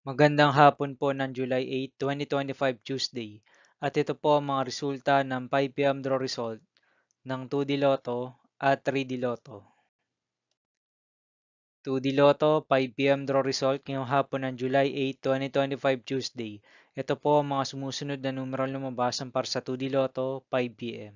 Magandang hapon po ng July 8, 2025 Tuesday. At ito po ang mga resulta ng 5 PM draw result ng 2D Lotto at 3D Lotto. 2D Lotto 5 PM draw result ngayong hapon ng July 8, 2025 Tuesday. Ito po ang mga sumusunod na numeral lumabasan para sa 2D Lotto 5 PM.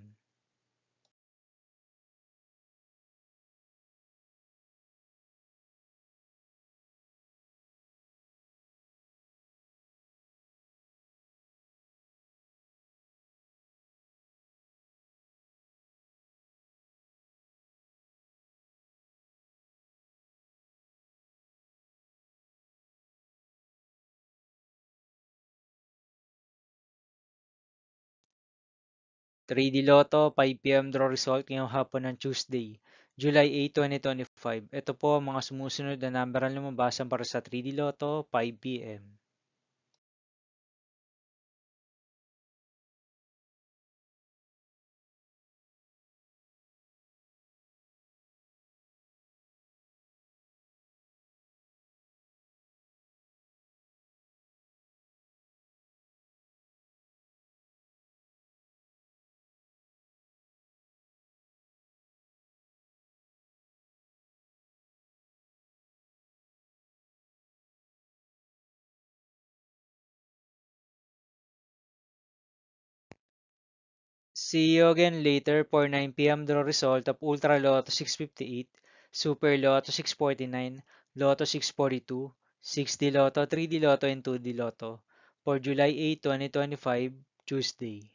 3D Lotto 5 PM draw result ngayong hapon ng Tuesday, July 8, 2025. Ito po ang mga sumusunod na numeral lumabasan para sa 3D Lotto 5 PM. See you again later for 9 PM draw result of Ultra Lotto 658, Super Lotto 649, Lotto 642, 6D Lotto, 3D Lotto, and 2D Lotto for July 8, 2025, Tuesday.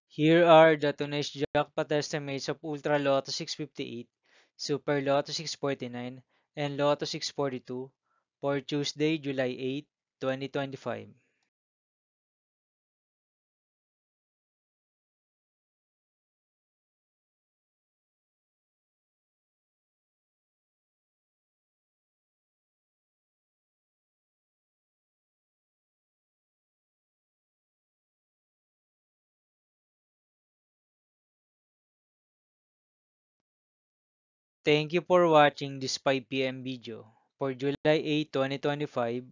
Here are the today's jackpot estimates of Ultra Lotto 658, Super Lotto 649, and Lotto 642 for Tuesday, July 8, 2025. Thank you for watching this 5 PM video for July 8, 2025,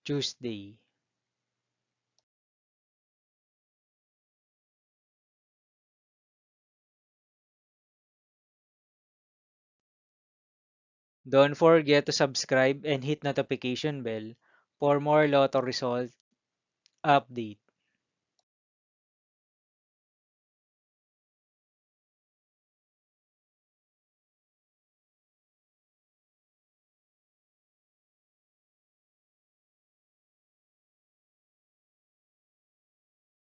Tuesday. Don't forget to subscribe and hit notification bell for more Lotto result update.